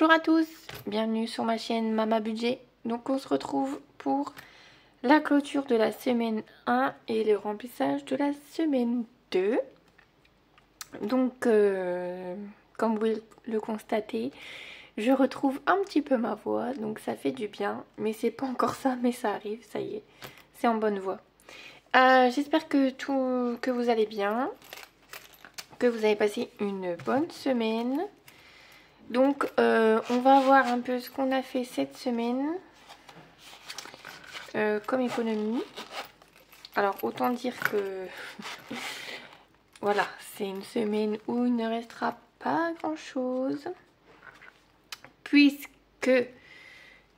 Bonjour à tous, bienvenue sur ma chaîne Mama Budget. Donc on se retrouve pour la clôture de la semaine 1 et le remplissage de la semaine 2. Donc comme vous pouvez le constater, je retrouve un petit peu ma voix, donc ça fait du bien. Mais c'est pas encore ça, mais ça arrive, ça y est, c'est en bonne voie. J'espère que vous allez bien, que vous avez passé une bonne semaine. Donc on va voir un peu ce qu'on a fait cette semaine comme économie. Alors autant dire que voilà, c'est une semaine où il ne restera pas grand chose, puisque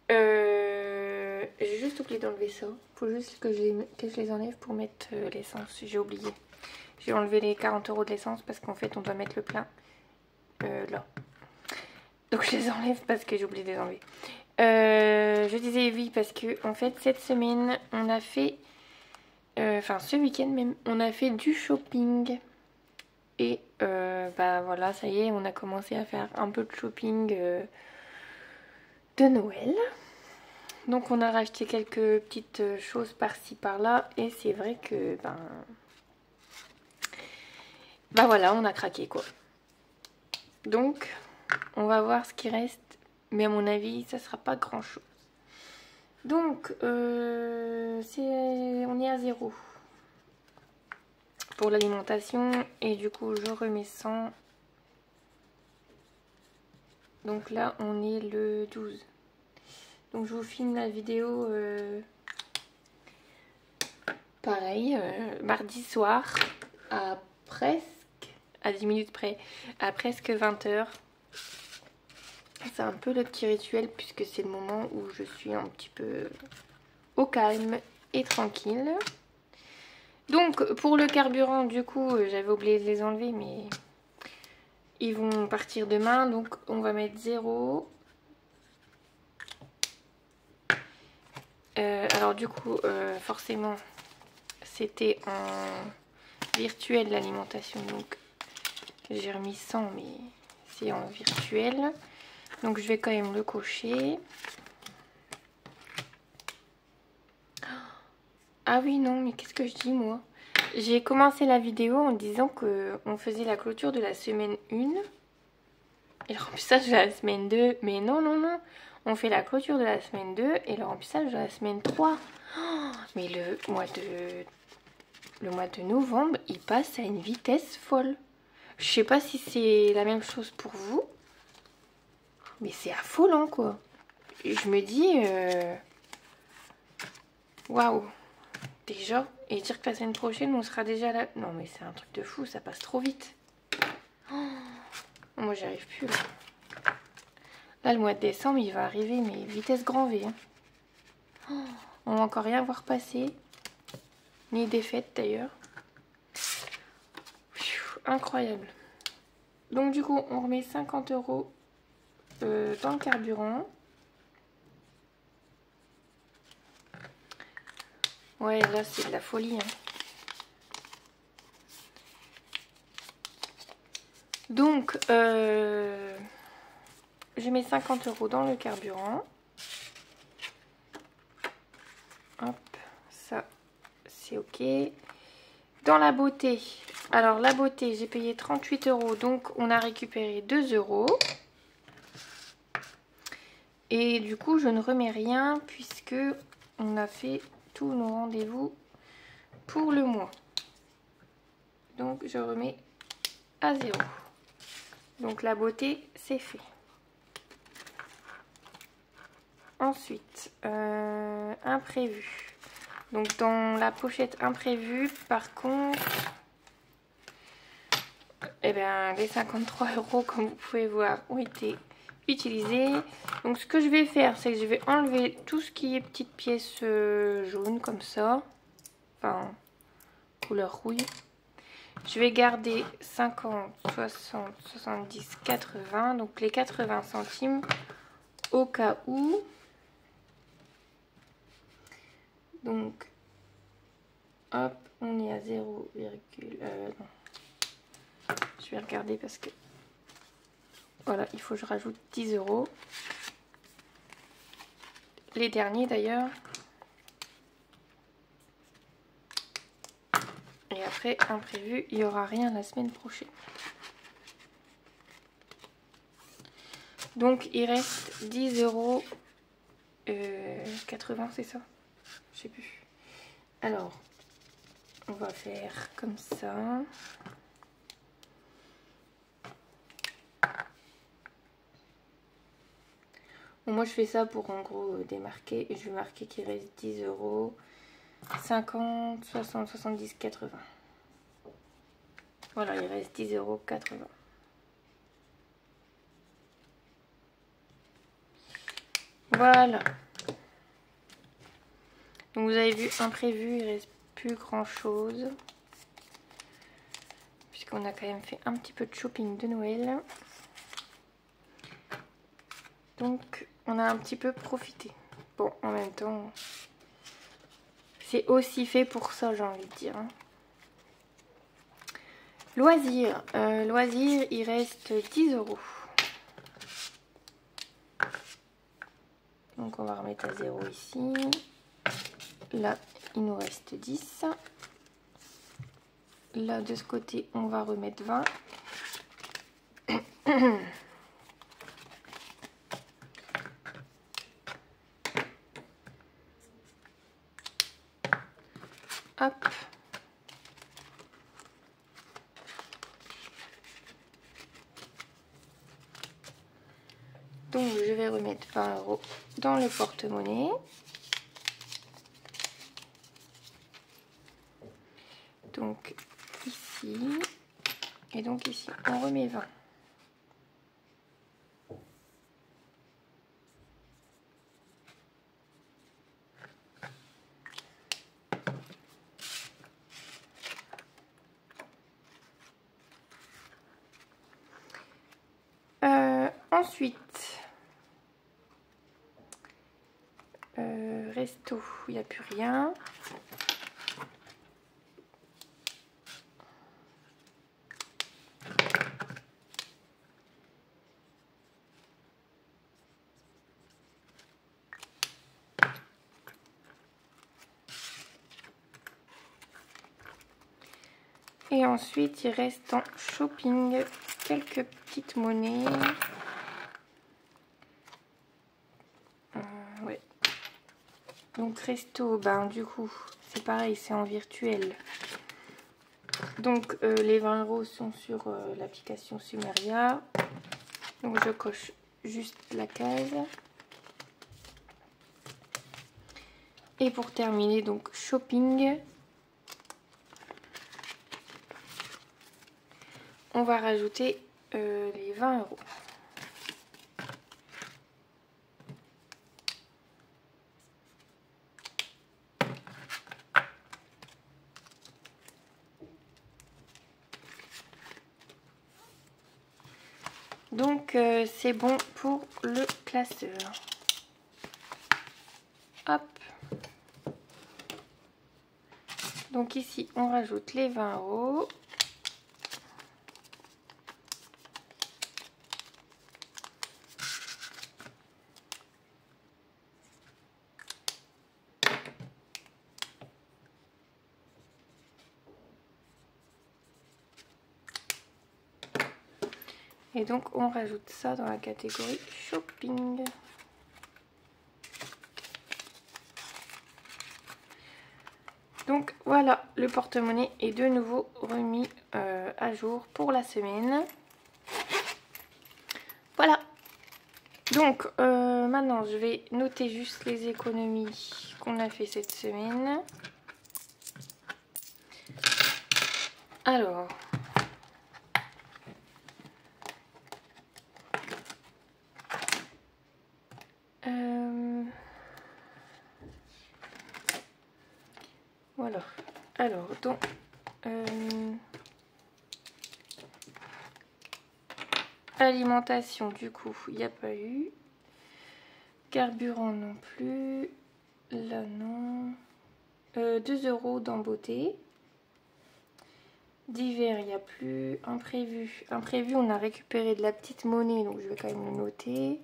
j'ai juste oublié d'enlever ça. Il faut juste que je les enlève pour mettre l'essence. J'ai oublié. J'ai enlevé les 40 € de l'essence parce qu'en fait on doit mettre le plein là. Donc je les enlève parce que j'ai oublié de les enlever. Je disais oui parce que en fait cette semaine on a fait, enfin ce week-end même, on a fait du shopping. Et bah voilà, ça y est, on a commencé à faire un peu de shopping de Noël. Donc on a racheté quelques petites choses par-ci par-là. Et c'est vrai que bah voilà, on a craqué quoi. Donc on va voir ce qui reste. Mais à mon avis, ça sera pas grand chose. Donc on est à 0 pour l'alimentation. Et du coup je remets 100. Donc là on est le 12. Donc je vous filme la vidéo pareil, mardi soir à 10 minutes près, à presque 20 h. C'est un peu le petit rituel puisque c'est le moment où je suis un petit peu au calme et tranquille. Donc pour le carburant, du coup j'avais oublié de les enlever mais ils vont partir demain, donc on va mettre 0. Alors du coup forcément c'était en virtuel l'alimentation, donc j'ai remis 100 mais c'est en virtuel, donc je vais quand même le cocher. Ah oui non, mais qu'est-ce que je dis moi? J'ai commencé la vidéo en disant qu'on faisait la clôture de la semaine 1 et le remplissage de la semaine 2, mais non non non, on fait la clôture de la semaine 2 et le remplissage de la semaine 3. Oh, mais le mois de novembre, il passe à une vitesse folle. Je sais pas si c'est la même chose pour vous, mais c'est affolant quoi. Et je me dis, waouh, déjà, et dire que la semaine prochaine on sera déjà là. Non mais c'est un truc de fou, ça passe trop vite. Oh, moi j'y arrive plus là. Là le mois de décembre il va arriver, mais vitesse grand V. Hein. Oh, on va encore rien voir passer, ni des fêtes d'ailleurs. Incroyable. Donc du coup on remet 50 € dans le carburant. Ouais là c'est de la folie hein. Donc je mets 50 € dans le carburant. Hop, ça c'est ok. Dans la beauté, alors la beauté j'ai payé 38 €, donc on a récupéré 2 €. Et du coup je ne remets rien puisque on a fait tous nos rendez-vous pour le mois. Donc je remets à 0. Donc la beauté c'est fait. Ensuite imprévu. Donc dans la pochette imprévu, par contre, eh bien, les 53 € comme vous pouvez voir ont été utilisés. Donc ce que je vais faire, c'est que je vais enlever tout ce qui est petites pièces jaunes comme ça, enfin couleur rouille. Je vais garder 50, 60, 70, 80, donc les 80 centimes au cas où. Donc, hop, on est à 0, non. Je vais regarder parce que Voilà, il faut que je rajoute 10 €. Les derniers d'ailleurs. Et après, imprévu, il n'y aura rien la semaine prochaine. Donc il reste 10,80 €, c'est ça? Je sais plus. Alors, on va faire comme ça. Bon, moi je fais ça pour en gros démarquer. Et je vais marquer qu'il reste 10 €, 50, 60, 70, 80. Voilà, il reste 10,80 €. Voilà. Donc vous avez vu, imprévu, il reste plus grand chose. Puisqu'on a quand même fait un petit peu de shopping de Noël. Donc on a un petit peu profité. Bon, en même temps, c'est aussi fait pour ça, j'ai envie de dire. Loisirs. Loisirs, il reste 10 €. Donc on va remettre à 0 ici. Là, il nous reste 10. Là, de ce côté, on va remettre 20. Hop. Donc je vais remettre 20 € dans le porte-monnaie. Donc ici. Et donc ici, on remet 20. Ensuite, resto, il n'y a plus rien. Et ensuite, il reste en shopping quelques petites monnaies. Ouais. Donc resto, ben du coup, c'est pareil, c'est en virtuel. Donc les 20 € sont sur l'application Sumeria. Donc je coche juste la case. Et pour terminer, donc shopping. On va rajouter les 20 €. Donc c'est bon pour le classeur. Hop. Donc ici on rajoute les 20 €. Et donc on rajoute ça dans la catégorie shopping. Donc voilà, le porte-monnaie est de nouveau remis à jour pour la semaine. Voilà. Donc maintenant je vais noter juste les économies qu'on a fait cette semaine. Alors... voilà. Alors, donc... alimentation, du coup, il n'y a pas eu. Carburant non plus. Là, non. 2 € dans beauté. D'hiver, il n'y a plus. Imprévu. Imprévu, on a récupéré de la petite monnaie, donc je vais quand même le noter.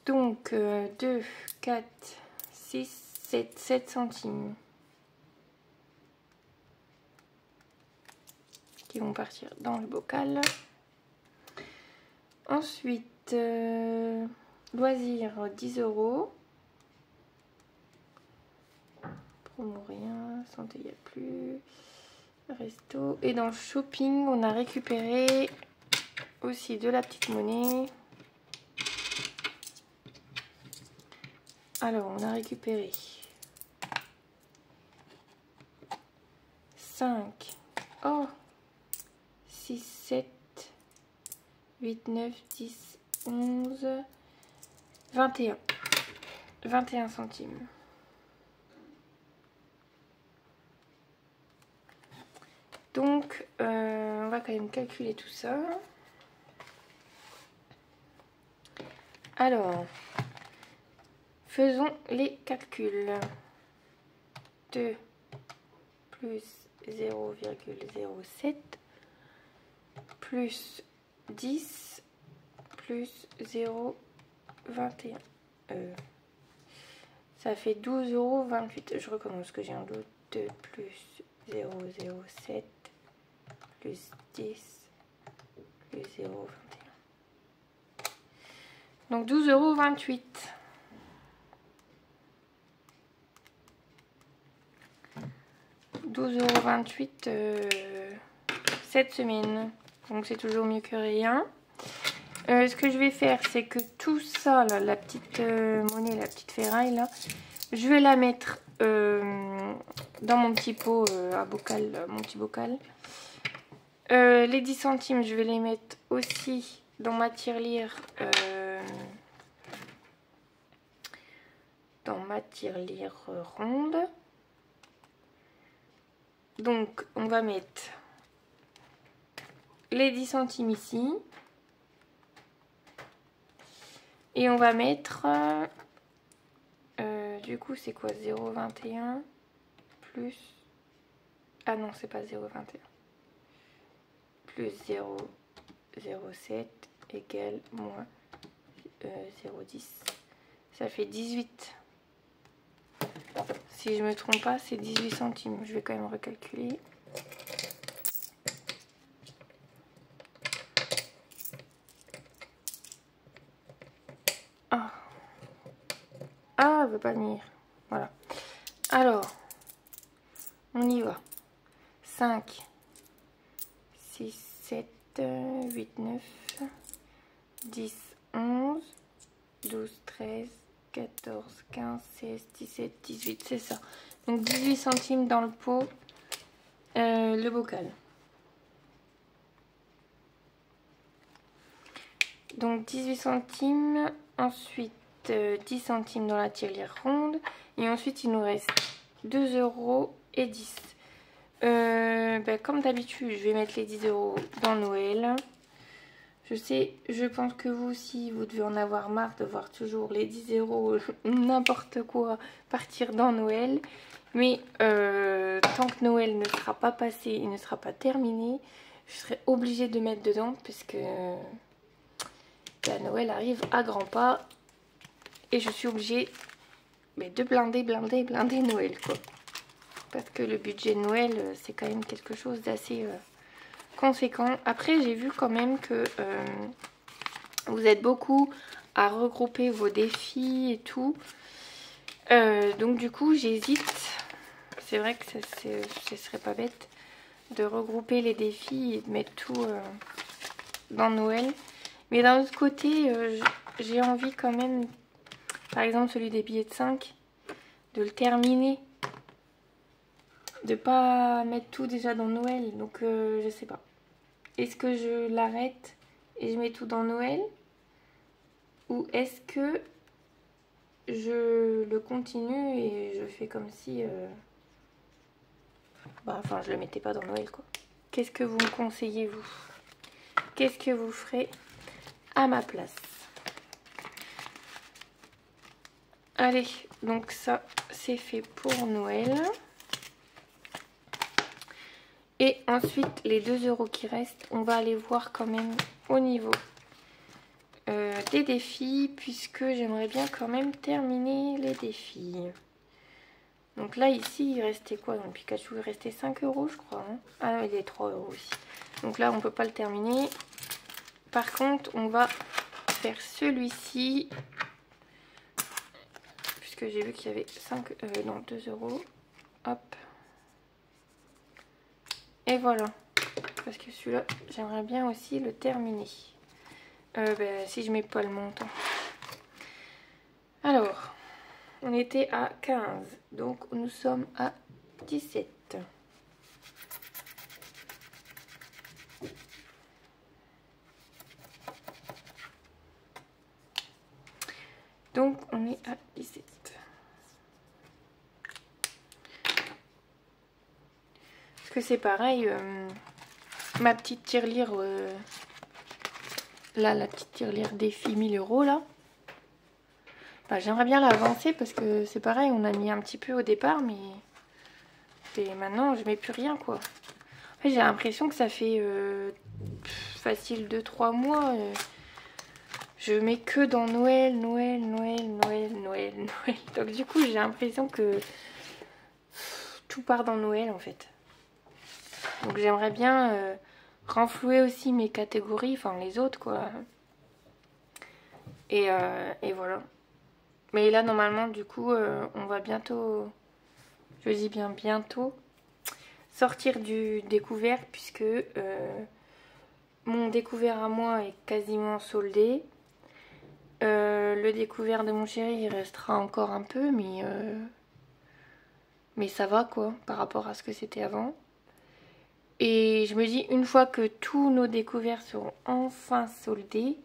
Donc, 2, 4, 6, 7 centimes. Qui vont partir dans le bocal. Ensuite, loisirs, 10 €. Promo rien, santé, il n'y a plus. Resto. Et dans le shopping, on a récupéré aussi de la petite monnaie. Alors, on a récupéré 5, 6, 7, 8, 9, 10, 11, 21. 21 centimes. Donc, on va quand même calculer tout ça. Alors, faisons les calculs. 2 plus 0,07 plus 10 plus 0,21. Ça fait 12,28 €. Je recommence que j'ai un doute. 2 plus 0,07 plus 10 plus 0,21. Donc 12,28 €. 12,28 € cette semaine. Donc c'est toujours mieux que rien. Ce que je vais faire, c'est que tout ça, là, la petite monnaie, la petite ferraille, là, je vais la mettre dans mon petit pot à bocal, mon petit bocal. Les 10 centimes, je vais les mettre aussi dans ma tirelire. Dans ma tirelire ronde. Donc, on va mettre les 10 centimes ici. Et on va mettre... du coup, c'est quoi? 0,21 plus... Ah non, c'est pas 0,21. Plus 0,07 égale moins 0,10. Ça fait 18. Si je me trompe pas, c'est 18 centimes. Je vais quand même recalculer. Ah, elle veut pas venir. Voilà. Alors, on y va. 5, 6, 7, 8, 9, 10, 11, 12, 13, 14, 15, 16, 17, 18, c'est ça. Donc 18 centimes dans le pot, le bocal. Donc 18 centimes, ensuite 10 centimes dans la tirelire ronde. Et ensuite il nous reste 2,10 €. Comme d'habitude, je vais mettre les 10 € dans Noël. Je sais, je pense que vous aussi, vous devez en avoir marre de voir toujours les 10 € n'importe quoi partir dans Noël. Mais tant que Noël ne sera pas passé et ne sera pas terminé, je serai obligée de mettre dedans parce que Noël arrive à grands pas. Et je suis obligée de blinder Noël, quoi. Parce que le budget de Noël, c'est quand même quelque chose d'assez conséquent. Après, j'ai vu quand même que vous êtes beaucoup à regrouper vos défis et tout. Donc du coup, j'hésite. C'est vrai que ce serait pas bête de regrouper les défis et de mettre tout dans Noël. Mais d'un autre côté, j'ai envie quand même, par exemple celui des billets de 5, de le terminer. De pas mettre tout déjà dans Noël. Donc je sais pas. Est-ce que je l'arrête et je mets tout dans Noël? Ou est-ce que je le continue et je fais comme si... enfin, je le mettais pas dans Noël, quoi. Qu'est-ce que vous me conseillez, vous? Qu'est-ce que vous ferez à ma place? Allez, donc ça, c'est fait pour Noël. Et ensuite, les 2 € qui restent, on va aller voir quand même au niveau des défis, puisque j'aimerais bien quand même terminer les défis. Donc là, ici, il restait quoi dans le Pikachu? Il restait 5 € je crois. Hein, ah non, il est 3 € aussi. Donc là, on peut pas le terminer. Par contre, on va faire celui-ci. Puisque j'ai vu qu'il y avait 2 €. Hop. Et voilà. Parce que celui-là, j'aimerais bien aussi le terminer. Si je mets pas le montant. Alors, on était à 15. Donc, nous sommes à 17. Donc, on est à 17. Parce que c'est pareil, ma petite tirelire, là, la petite tirelire défi 1000 € là. Bah, j'aimerais bien l'avancer parce que c'est pareil, on a mis un petit peu au départ, mais maintenant je mets plus rien quoi. En fait, j'ai l'impression que ça fait facile 2-3 mois. Je mets que dans Noël. Donc du coup, j'ai l'impression que tout part dans Noël en fait. Donc j'aimerais bien renflouer aussi mes catégories, enfin les autres quoi. Et voilà. Mais là normalement du coup on va bientôt, je dis bien bientôt, sortir du découvert puisque mon découvert à moi est quasiment soldé. Le découvert de mon chéri il restera encore un peu mais ça va quoi par rapport à ce que c'était avant. Et je me dis une fois que tous nos découverts seront enfin soldés,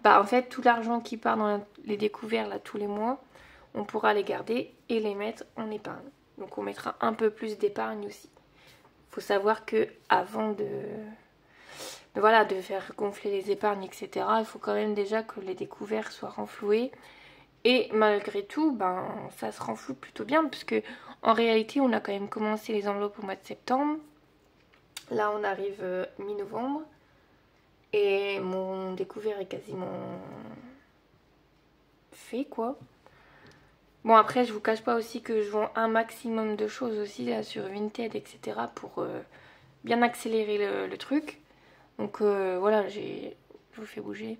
bah en fait tout l'argent qui part dans les découverts là tous les mois, on pourra les garder et les mettre en épargne. Donc on mettra un peu plus d'épargne aussi. Faut savoir que avant de faire gonfler les épargnes, etc., il faut quand même déjà que les découverts soient renfloués. Et malgré tout, ben ça se renfloue plutôt bien parce que en réalité on a quand même commencé les enveloppes au mois de septembre. Là on arrive mi-novembre. Et mon découvert est quasiment fait quoi. Bon après je vous cache pas aussi que je vends un maximum de choses aussi là sur Vinted etc. pour bien accélérer le truc. Donc voilà, je vous fais bouger.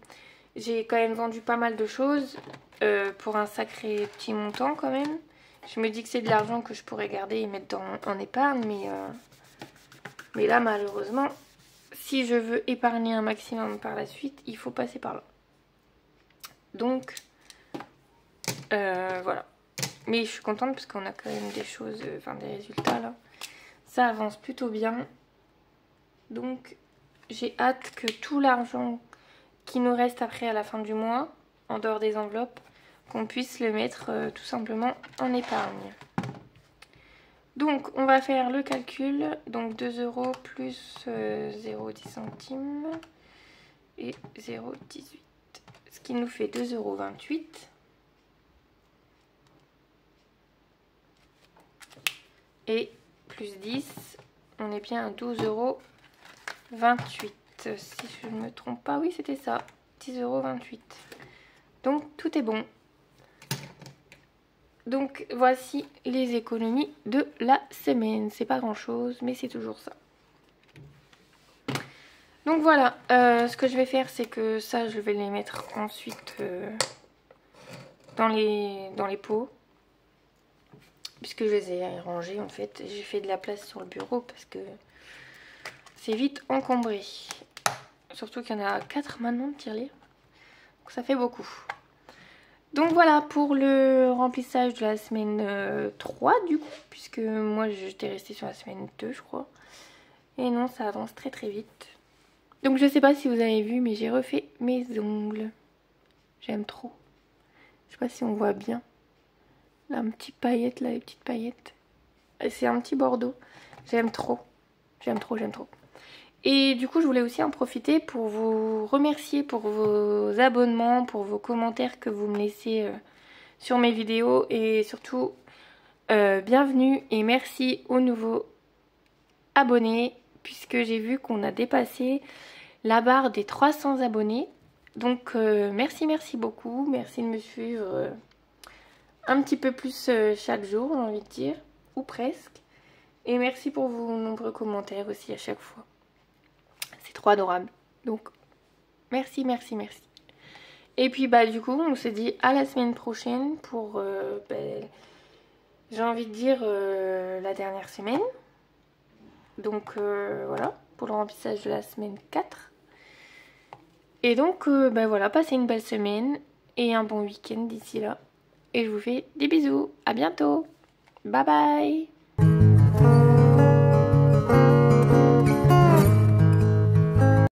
J'ai quand même vendu pas mal de choses pour un sacré petit montant quand même. Je me dis que c'est de l'argent que je pourrais garder et mettre en épargne mais là malheureusement si je veux épargner un maximum par la suite, il faut passer par là. Donc, voilà. Mais je suis contente parce qu'on a quand même des choses, des résultats là. Ça avance plutôt bien. Donc, j'ai hâte que tout l'argent qui nous reste après à la fin du mois, en dehors des enveloppes, qu'on puisse le mettre tout simplement en épargne. Donc on va faire le calcul, donc 2 € plus 0,10 centimes et 0,18. Ce qui nous fait 2,28 €. Et plus 10, on est bien à 12,28 €. Si je ne me trompe pas, oui c'était ça, 10,28 €. Donc tout est bon. Donc voici les économies de la semaine. C'est pas grand chose, mais c'est toujours ça. Donc voilà, ce que je vais faire, c'est que ça, je vais les mettre ensuite dans les pots. Puisque je les ai rangés en fait. J'ai fait de la place sur le bureau parce que c'est vite encombré. Surtout qu'il y en a 4 maintenant de tirelire. Donc ça fait beaucoup. Donc voilà pour le remplissage de la semaine 3 du coup, puisque moi j'étais restée sur la semaine 2 je crois. Et non, ça avance très très vite. Donc je sais pas si vous avez vu, mais j'ai refait mes ongles. J'aime trop. Je sais pas si on voit bien. Là, une petite paillette, là, les petites paillettes. C'est un petit bordeaux. J'aime trop. J'aime trop, j'aime trop. Et du coup, je voulais aussi en profiter pour vous remercier pour vos abonnements, pour vos commentaires que vous me laissez sur mes vidéos. Et surtout, bienvenue et merci aux nouveaux abonnés puisque j'ai vu qu'on a dépassé la barre des 300 abonnés. Donc merci beaucoup, merci de me suivre un petit peu plus chaque jour, j'ai envie de dire, ou presque. Et merci pour vos nombreux commentaires aussi à chaque fois. C'est trop adorable. Donc merci. Et puis bah du coup on se dit à la semaine prochaine pour j'ai envie de dire la dernière semaine. Donc voilà, pour le remplissage de la semaine 4. Et donc voilà, passez une belle semaine et un bon week-end d'ici là. Et je vous fais des bisous, à bientôt, bye bye.